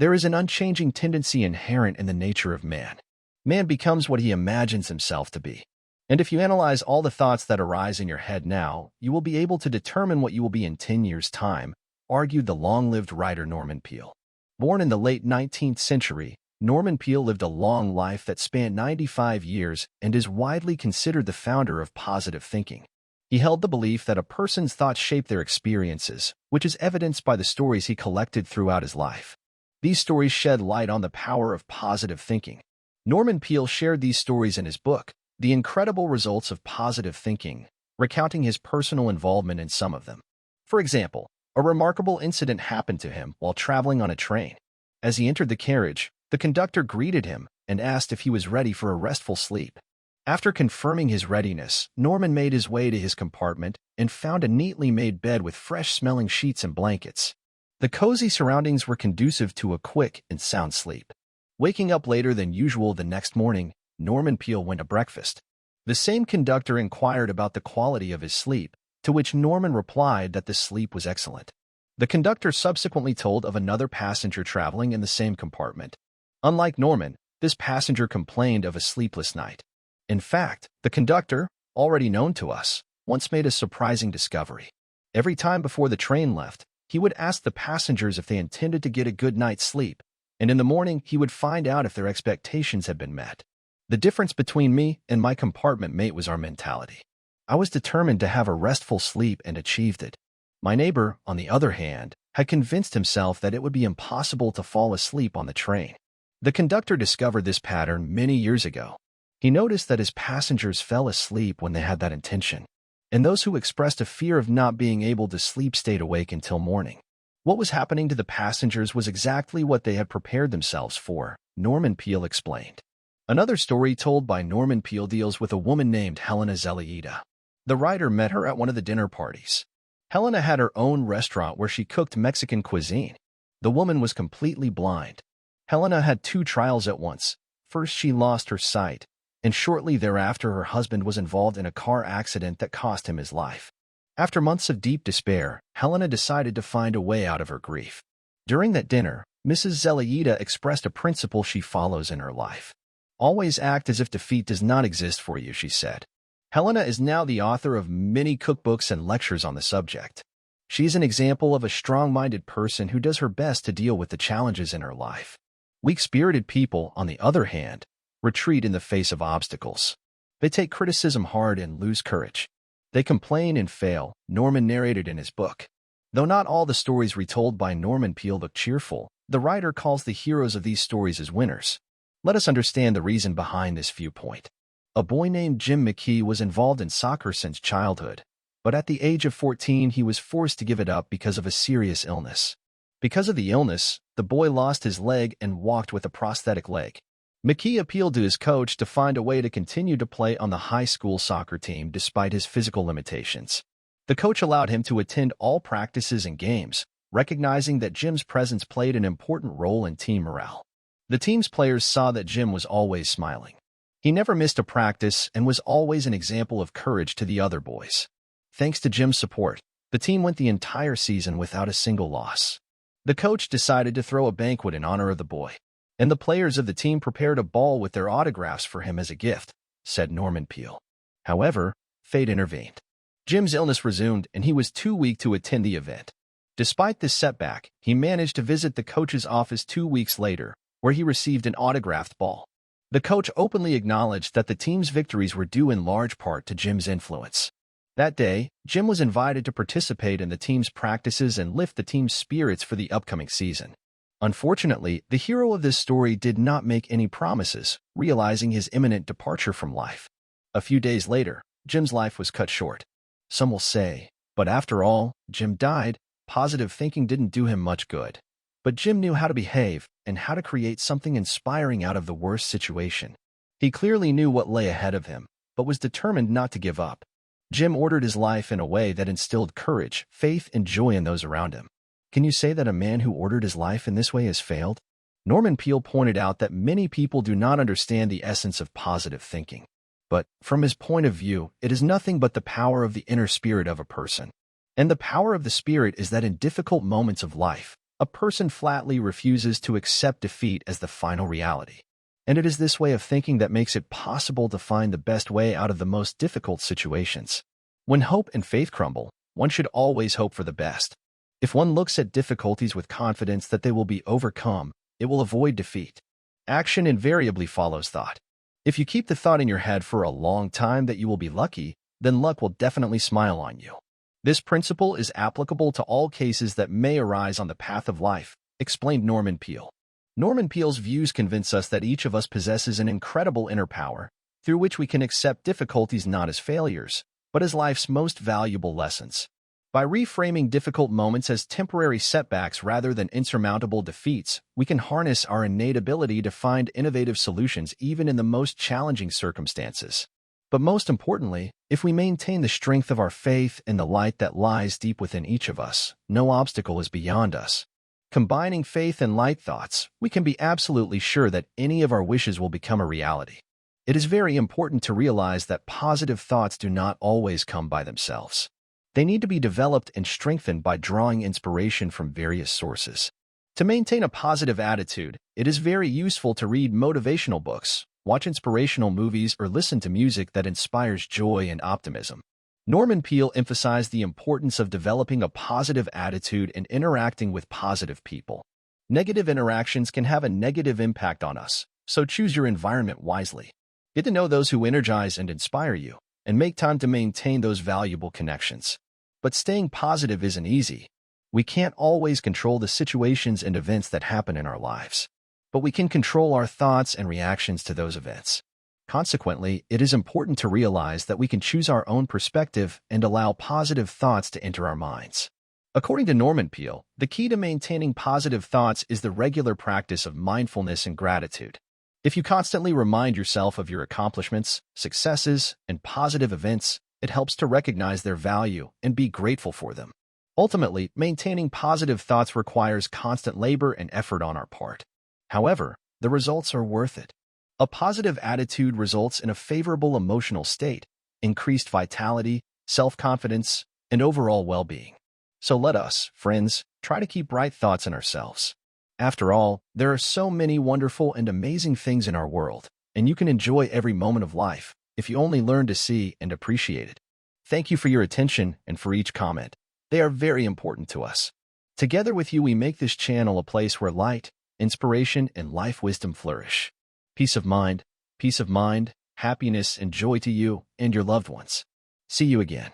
There is an unchanging tendency inherent in the nature of man. Man becomes what he imagines himself to be. And if you analyze all the thoughts that arise in your head now, you will be able to determine what you will be in 10 years' time, argued the long-lived writer Norman Peale. Born in the late 19th century, Norman Peale lived a long life that spanned 95 years and is widely considered the founder of positive thinking. He held the belief that a person's thoughts shape their experiences, which is evidenced by the stories he collected throughout his life. These stories shed light on the power of positive thinking. Norman Peale shared these stories in his book, The Incredible Results of Positive Thinking, recounting his personal involvement in some of them. For example, a remarkable incident happened to him while traveling on a train. As he entered the carriage, the conductor greeted him and asked if he was ready for a restful sleep. After confirming his readiness, Norman made his way to his compartment and found a neatly made bed with fresh-smelling sheets and blankets. The cozy surroundings were conducive to a quick and sound sleep. Waking up later than usual the next morning, Norman Peale went to breakfast. The same conductor inquired about the quality of his sleep, to which Norman replied that the sleep was excellent. The conductor subsequently told of another passenger traveling in the same compartment. Unlike Norman, this passenger complained of a sleepless night. In fact, the conductor, already known to us, once made a surprising discovery. Every time before the train left, he would ask the passengers if they intended to get a good night's sleep, and in the morning he would find out if their expectations had been met. The difference between me and my compartment mate was our mentality. I was determined to have a restful sleep and achieved it. My neighbor, on the other hand, had convinced himself that it would be impossible to fall asleep on the train. The conductor discovered this pattern many years ago. He noticed that his passengers fell asleep when they had that intention, and those who expressed a fear of not being able to sleep stayed awake until morning. What was happening to the passengers was exactly what they had prepared themselves for, Norman Peale explained. Another story told by Norman Peale deals with a woman named Helena Zelleida. The writer met her at one of the dinner parties. Helena had her own restaurant where she cooked Mexican cuisine. The woman was completely blind. Helena had two trials at once. First, she lost her sight, and shortly thereafter her husband was involved in a car accident that cost him his life. After months of deep despair, Helena decided to find a way out of her grief. During that dinner, Mrs. Zelleida expressed a principle she follows in her life. Always act as if defeat does not exist for you, she said. Helena is now the author of many cookbooks and lectures on the subject. She is an example of a strong-minded person who does her best to deal with the challenges in her life. Weak-spirited people, on the other hand, retreat in the face of obstacles. They take criticism hard and lose courage. They complain and fail, Norman narrated in his book. Though not all the stories retold by Norman Peale look cheerful, the writer calls the heroes of these stories as winners. Let us understand the reason behind this viewpoint. A boy named Jim McKee was involved in soccer since childhood, but at the age of 14 he was forced to give it up because of a serious illness. Because of the illness, the boy lost his leg and walked with a prosthetic leg. McKee appealed to his coach to find a way to continue to play on the high school soccer team despite his physical limitations. The coach allowed him to attend all practices and games, recognizing that Jim's presence played an important role in team morale. The team's players saw that Jim was always smiling. He never missed a practice and was always an example of courage to the other boys. Thanks to Jim's support, the team went the entire season without a single loss. The coach decided to throw a banquet in honor of the boy, and the players of the team prepared a ball with their autographs for him as a gift, said Norman Peale. However, fate intervened. Jim's illness resumed and he was too weak to attend the event. Despite this setback, he managed to visit the coach's office 2 weeks later, where he received an autographed ball. The coach openly acknowledged that the team's victories were due in large part to Jim's influence. That day, Jim was invited to participate in the team's practices and lift the team's spirits for the upcoming season. Unfortunately, the hero of this story did not make any promises, realizing his imminent departure from life. A few days later, Jim's life was cut short. Some will say, but after all, Jim died. Positive thinking didn't do him much good. But Jim knew how to behave and how to create something inspiring out of the worst situation. He clearly knew what lay ahead of him, but was determined not to give up. Jim ordered his life in a way that instilled courage, faith, and joy in those around him. Can you say that a man who ordered his life in this way has failed? Norman Peale pointed out that many people do not understand the essence of positive thinking. But, from his point of view, it is nothing but the power of the inner spirit of a person. And the power of the spirit is that in difficult moments of life, A person flatly refuses to accept defeat as the final reality. And it is this way of thinking that makes it possible to find the best way out of the most difficult situations. When hope and faith crumble, one should always hope for the best. If one looks at difficulties with confidence that they will be overcome, it will avoid defeat. Action invariably follows thought. If you keep the thought in your head for a long time that you will be lucky, then luck will definitely smile on you. This principle is applicable to all cases that may arise on the path of life, explained Norman Peale. Norman Peale's views convince us that each of us possesses an incredible inner power, through which we can accept difficulties not as failures, but as life's most valuable lessons. By reframing difficult moments as temporary setbacks rather than insurmountable defeats, we can harness our innate ability to find innovative solutions even in the most challenging circumstances. But most importantly, if we maintain the strength of our faith and the light that lies deep within each of us, no obstacle is beyond us. Combining faith and light thoughts, we can be absolutely sure that any of our wishes will become a reality. It is very important to realize that positive thoughts do not always come by themselves. They need to be developed and strengthened by drawing inspiration from various sources. To maintain a positive attitude, it is very useful to read motivational books, watch inspirational movies, or listen to music that inspires joy and optimism. Norman Peale emphasized the importance of developing a positive attitude and interacting with positive people. Negative interactions can have a negative impact on us, so choose your environment wisely. Get to know those who energize and inspire you, and make time to maintain those valuable connections. But staying positive isn't easy. We can't always control the situations and events that happen in our lives, but we can control our thoughts and reactions to those events. Consequently, it is important to realize that we can choose our own perspective and allow positive thoughts to enter our minds. According to Norman Peale, the key to maintaining positive thoughts is the regular practice of mindfulness and gratitude. If you constantly remind yourself of your accomplishments, successes, and positive events, it helps to recognize their value and be grateful for them. Ultimately, maintaining positive thoughts requires constant labor and effort on our part. However, the results are worth it. A positive attitude results in a favorable emotional state, increased vitality, self-confidence, and overall well-being. So let us, friends, try to keep bright thoughts in ourselves. After all, there are so many wonderful and amazing things in our world, and you can enjoy every moment of life if you only learn to see and appreciate it. Thank you for your attention and for each comment. They are very important to us. Together with you, we make this channel a place where light, inspiration, and life wisdom flourish. Peace of mind, happiness, and joy to you and your loved ones. See you again.